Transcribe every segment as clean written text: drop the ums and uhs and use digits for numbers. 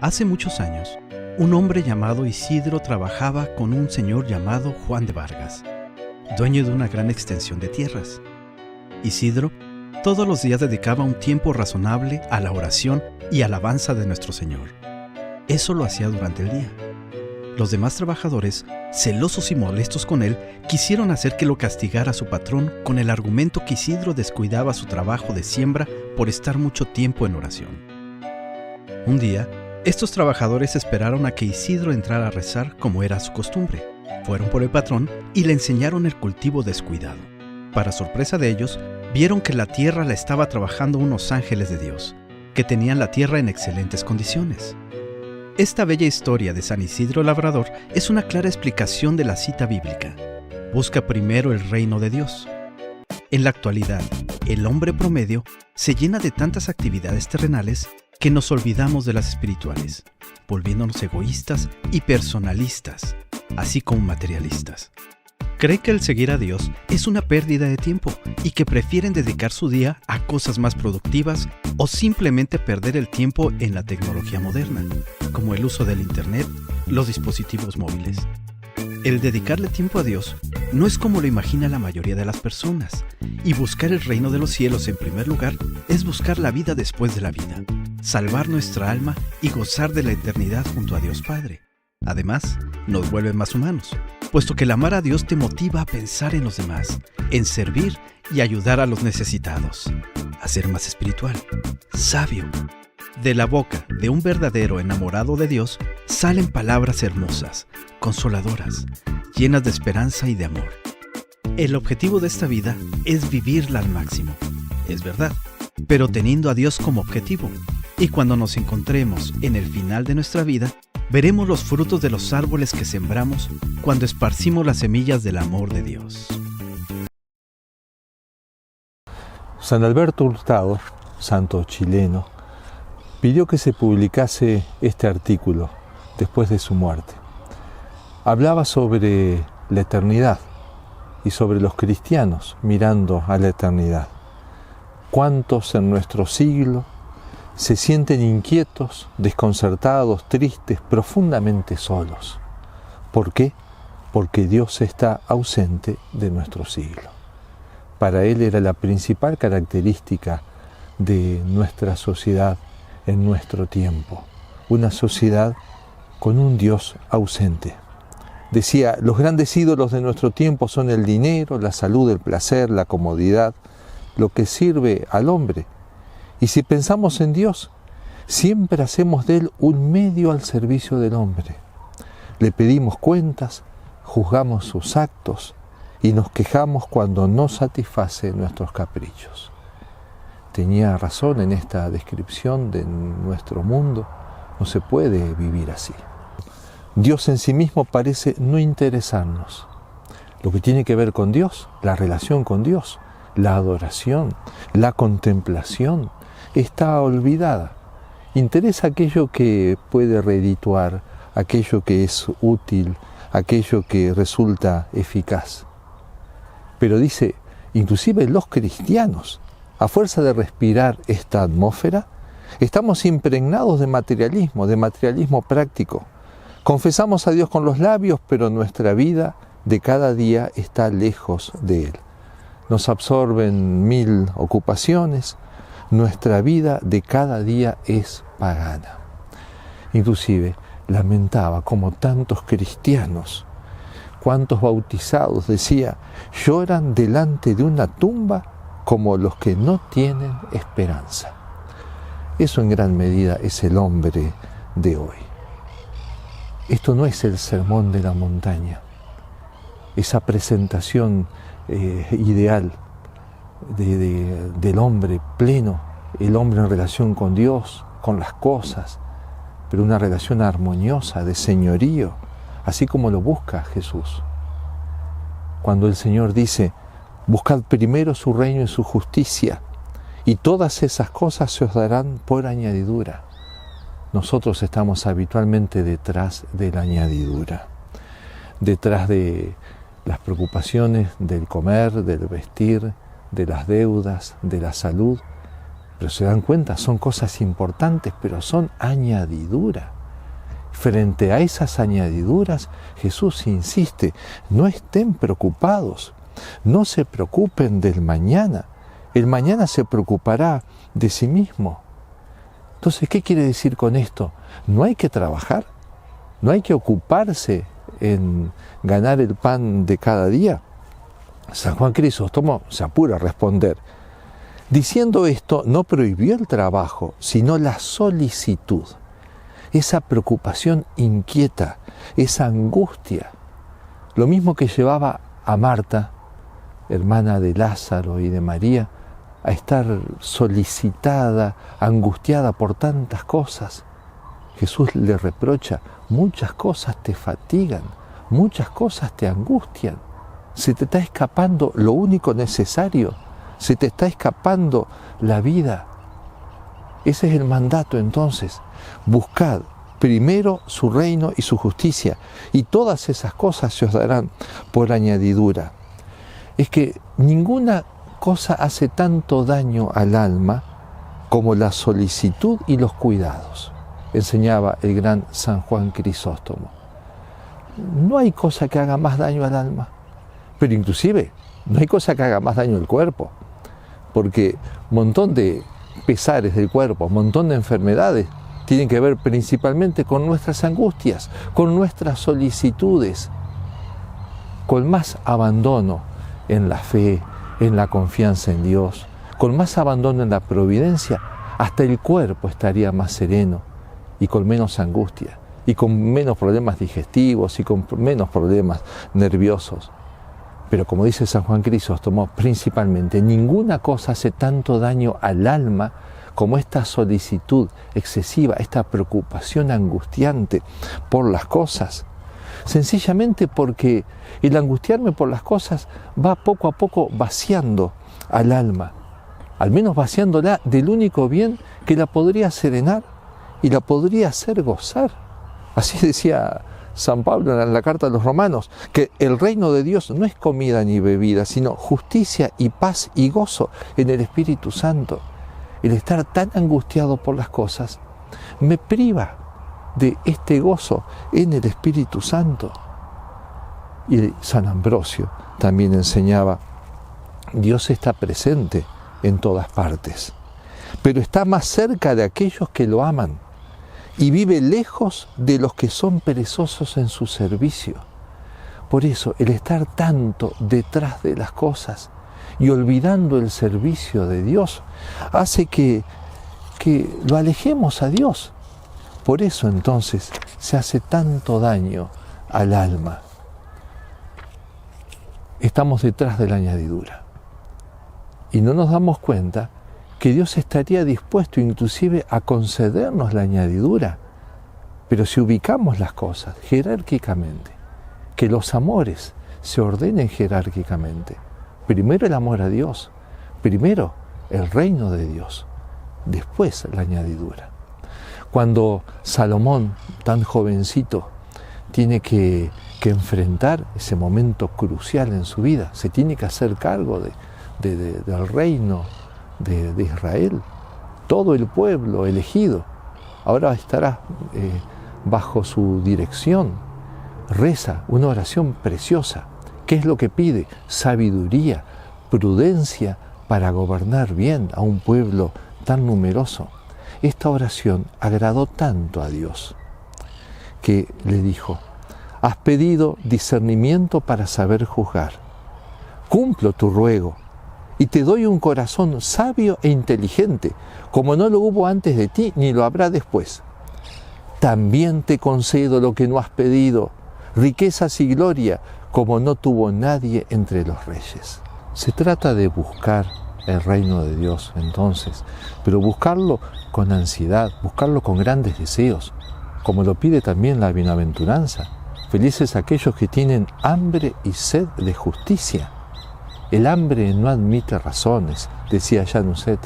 Hace muchos años, un hombre llamado Isidro trabajaba con un señor llamado Juan de Vargas, dueño de una gran extensión de tierras. Isidro todos los días dedicaba un tiempo razonable a la oración y alabanza de nuestro Señor. Eso lo hacía durante el día. Los demás trabajadores, celosos y molestos con él, quisieron hacer que lo castigara su patrón con el argumento que Isidro descuidaba su trabajo de siembra por estar mucho tiempo en oración. Un día, estos trabajadores esperaron a que Isidro entrara a rezar como era su costumbre. Fueron por el patrón y le enseñaron el cultivo descuidado. Para sorpresa de ellos, vieron que la tierra la estaba trabajando unos ángeles de Dios, que tenían la tierra en excelentes condiciones. Esta bella historia de San Isidro Labrador es una clara explicación de la cita bíblica. Busca primero el reino de Dios. En la actualidad, el hombre promedio se llena de tantas actividades terrenales que nos olvidamos de las espirituales, volviéndonos egoístas y personalistas, así como materialistas. Cree que el seguir a Dios es una pérdida de tiempo y que prefieren dedicar su día a cosas más productivas o simplemente perder el tiempo en la tecnología moderna, como el uso del Internet, los dispositivos móviles. El dedicarle tiempo a Dios no es como lo imagina la mayoría de las personas, y buscar el reino de los cielos en primer lugar es buscar la vida después de la vida, salvar nuestra alma y gozar de la eternidad junto a Dios Padre. Además, nos vuelve más humanos, puesto que el amar a Dios te motiva a pensar en los demás, en servir y ayudar a los necesitados, a ser más espiritual, sabio. De la boca de un verdadero enamorado de Dios salen palabras hermosas, consoladoras, llenas de esperanza y de amor. El objetivo de esta vida es vivirla al máximo, es verdad, pero teniendo a Dios como objetivo. Y cuando nos encontremos en el final de nuestra vida, veremos los frutos de los árboles que sembramos cuando esparcimos las semillas del amor de Dios. San Alberto Hurtado, santo chileno, pidió que se publicase este artículo después de su muerte. Hablaba sobre la eternidad y sobre los cristianos mirando a la eternidad. ¿Cuántos en nuestro siglo se sienten inquietos, desconcertados, tristes, profundamente solos? ¿Por qué? Porque Dios está ausente de nuestro siglo. Para él era la principal característica de nuestra sociedad en nuestro tiempo, una sociedad con un Dios ausente. Decía, los grandes ídolos de nuestro tiempo son el dinero, la salud, el placer, la comodidad, lo que sirve al hombre. Y si pensamos en Dios, siempre hacemos de Él un medio al servicio del hombre. Le pedimos cuentas, juzgamos sus actos y nos quejamos cuando no satisface nuestros caprichos. Tenía razón en esta descripción de nuestro mundo. No se puede vivir así. Dios en sí mismo parece no interesarnos. Lo que tiene que ver con Dios, la relación con Dios, la adoración, la contemplación, está olvidada. Interesa aquello que puede redituar, aquello que es útil, aquello que resulta eficaz. Pero dice, inclusive los cristianos, a fuerza de respirar esta atmósfera, estamos impregnados de materialismo práctico. Confesamos a Dios con los labios, pero nuestra vida de cada día está lejos de Él. Nos absorben 1000 ocupaciones, nuestra vida de cada día es pagana. Inclusive lamentaba como tantos cristianos, cuantos bautizados, decía, lloran delante de una tumba como los que no tienen esperanza. Eso en gran medida es el hombre de hoy. Esto no es el sermón de la montaña, esa presentación ideal del hombre pleno, el hombre en relación con Dios, con las cosas, pero una relación armoniosa, de señorío, así como lo busca Jesús. Cuando el Señor dice, buscad primero su reino y su justicia, y todas esas cosas se os darán por añadidura. Nosotros estamos habitualmente detrás de la añadidura, detrás de las preocupaciones del comer, del vestir, de las deudas, de la salud. Pero se dan cuenta, son cosas importantes, pero son añadidura. frente a esas añadiduras, Jesús insiste, no estén preocupados, no se preocupen del mañana. El mañana se preocupará de sí mismo. Entonces, ¿qué quiere decir con esto? No hay que trabajar, no hay que ocuparse en ganar el pan de cada día. San Juan Crisóstomo se apura a responder. Diciendo esto, no prohibió el trabajo, sino la solicitud. Esa preocupación inquieta, esa angustia. Lo mismo que llevaba a Marta, hermana de Lázaro y de María, a estar solicitada, angustiada por tantas cosas. Jesús le reprocha, muchas cosas te fatigan, muchas cosas te angustian. Se te está escapando lo único necesario, se te está escapando la vida. Ese es el mandato entonces. Buscad primero su reino y su justicia, y todas esas cosas se os darán por añadidura. Es que ninguna cosa hace tanto daño al alma como la solicitud y los cuidados, enseñaba el gran San Juan Crisóstomo. No hay cosa que haga más daño al alma, pero inclusive no hay cosa que haga más daño al cuerpo, porque un montón de pesares del cuerpo, un montón de enfermedades tienen que ver principalmente con nuestras angustias, con nuestras solicitudes, con más abandono en la fe, en la confianza en Dios, con más abandono en la providencia, hasta el cuerpo estaría más sereno y con menos angustia, y con menos problemas digestivos y con menos problemas nerviosos. Pero como dice San Juan Crisóstomo, principalmente ninguna cosa hace tanto daño al alma como esta solicitud excesiva, esta preocupación angustiante por las cosas. Sencillamente porque el angustiarme por las cosas va poco a poco vaciando al alma, al menos vaciándola del único bien que la podría serenar y la podría hacer gozar. Así decía San Pablo en la carta a los Romanos, que el reino de Dios no es comida ni bebida, sino justicia y paz y gozo en el Espíritu Santo. El estar tan angustiado por las cosas me priva de este gozo en el Espíritu Santo. Y San Ambrosio también enseñaba, Dios está presente en todas partes, pero está más cerca de aquellos que lo aman y vive lejos de los que son perezosos en su servicio. Por eso, el estar tanto detrás de las cosas y olvidando el servicio de Dios hace que lo alejemos a Dios. Por eso entonces se hace tanto daño al alma. Estamos detrás de la añadidura y no nos damos cuenta que Dios estaría dispuesto inclusive a concedernos la añadidura, pero si ubicamos las cosas jerárquicamente, que los amores se ordenen jerárquicamente, primero el amor a Dios, primero el reino de Dios, después la añadidura. Cuando Salomón, tan jovencito, tiene que enfrentar ese momento crucial en su vida, se tiene que hacer cargo del reino de Israel, todo el pueblo elegido, ahora estará bajo su dirección, reza una oración preciosa. ¿Qué es lo que pide? Sabiduría, prudencia para gobernar bien a un pueblo tan numeroso. Esta oración agradó tanto a Dios que le dijo, has pedido discernimiento para saber juzgar. Cumplo tu ruego y te doy un corazón sabio e inteligente, como no lo hubo antes de ti ni lo habrá después. También te concedo lo que no has pedido, riquezas y gloria, como no tuvo nadie entre los reyes. Se trata de buscar el reino de Dios entonces, pero buscarlo con ansiedad, buscarlo con grandes deseos, como lo pide también la bienaventuranza. Felices aquellos que tienen hambre y sed de justicia. El hambre no admite razones, decía Januset.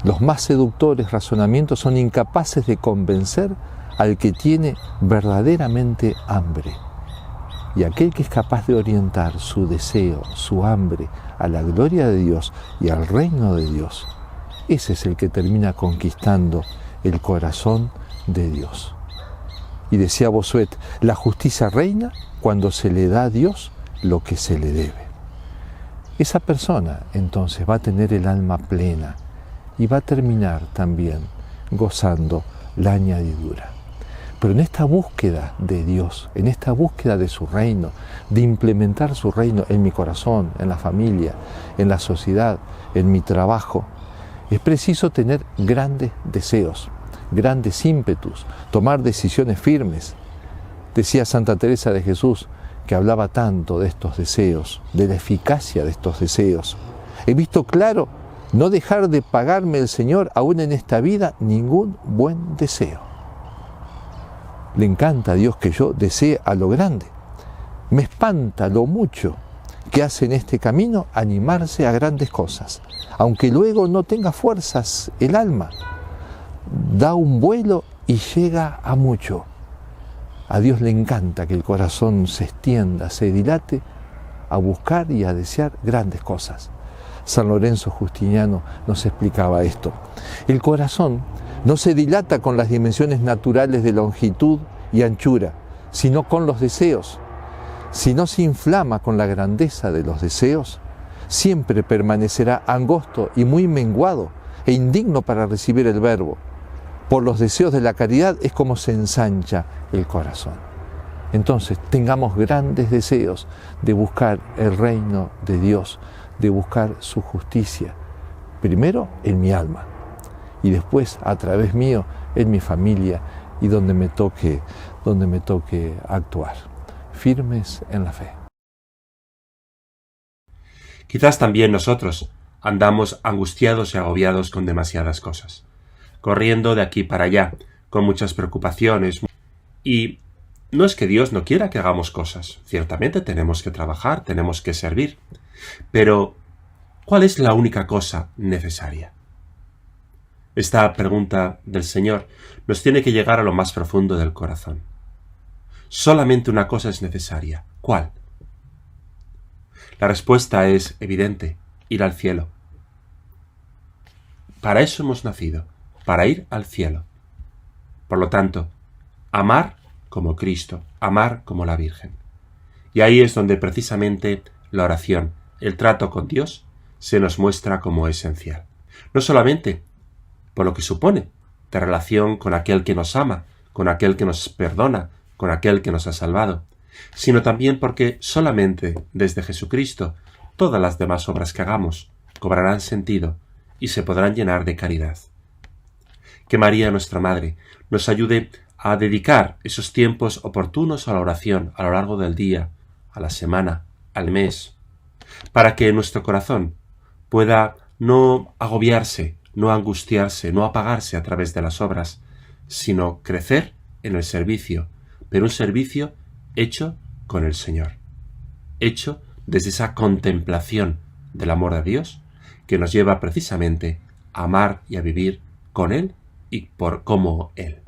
Los más seductores razonamientos son incapaces de convencer al que tiene verdaderamente hambre. Y aquel que es capaz de orientar su deseo, su hambre, a la gloria de Dios y al reino de Dios, ese es el que termina conquistando el corazón de Dios. Y decía Bossuet, la justicia reina cuando se le da a Dios lo que se le debe. Esa persona entonces va a tener el alma plena y va a terminar también gozando la añadidura. Pero en esta búsqueda de Dios, en esta búsqueda de su reino, de implementar su reino en mi corazón, en la familia, en la sociedad, en mi trabajo, es preciso tener grandes deseos, grandes ímpetus, tomar decisiones firmes. Decía Santa Teresa de Jesús, que hablaba tanto de estos deseos, de la eficacia de estos deseos. He visto claro no dejar de pagarme el Señor aún en esta vida ningún buen deseo. Le encanta a Dios que yo desee a lo grande. Me espanta lo mucho que hace en este camino animarse a grandes cosas, aunque luego no tenga fuerzas el alma. Da un vuelo y llega a mucho. A Dios le encanta que el corazón se extienda, se dilate a buscar y a desear grandes cosas. San Lorenzo Justiniano nos explicaba esto. El corazón no se dilata con las dimensiones naturales de longitud y anchura, sino con los deseos. Si no se inflama con la grandeza de los deseos, siempre permanecerá angosto y muy menguado e indigno para recibir el verbo. Por los deseos de la caridad es como se ensancha el corazón. Entonces, tengamos grandes deseos de buscar el reino de Dios, de buscar su justicia, primero en mi alma y después a través mío en mi familia y donde me toque actuar, firmes en la fe. Quizás también nosotros andamos angustiados y agobiados con demasiadas cosas, corriendo de aquí para allá, con muchas preocupaciones. Y no es que Dios no quiera que hagamos cosas. Ciertamente tenemos que trabajar, tenemos que servir. Pero, ¿cuál es la única cosa necesaria? Esta pregunta del Señor nos tiene que llegar a lo más profundo del corazón. Solamente una cosa es necesaria. ¿Cuál? La respuesta es evidente: ir al cielo. Para eso hemos nacido, para ir al cielo. Por lo tanto, amar como Cristo, amar como la Virgen. Y ahí es donde precisamente la oración, el trato con Dios, se nos muestra como esencial. No solamente por lo que supone de relación con aquel que nos ama, con aquel que nos perdona, con aquel que nos ha salvado, sino también porque solamente desde Jesucristo todas las demás obras que hagamos cobrarán sentido y se podrán llenar de caridad. Que María, nuestra Madre, nos ayude a dedicar esos tiempos oportunos a la oración a lo largo del día, a la semana, al mes, para que nuestro corazón pueda no agobiarse, no angustiarse, no apagarse a través de las obras, sino crecer en el servicio, pero un servicio hecho con el Señor, hecho desde esa contemplación del amor de Dios que nos lleva precisamente a amar y a vivir con Él y por como Él.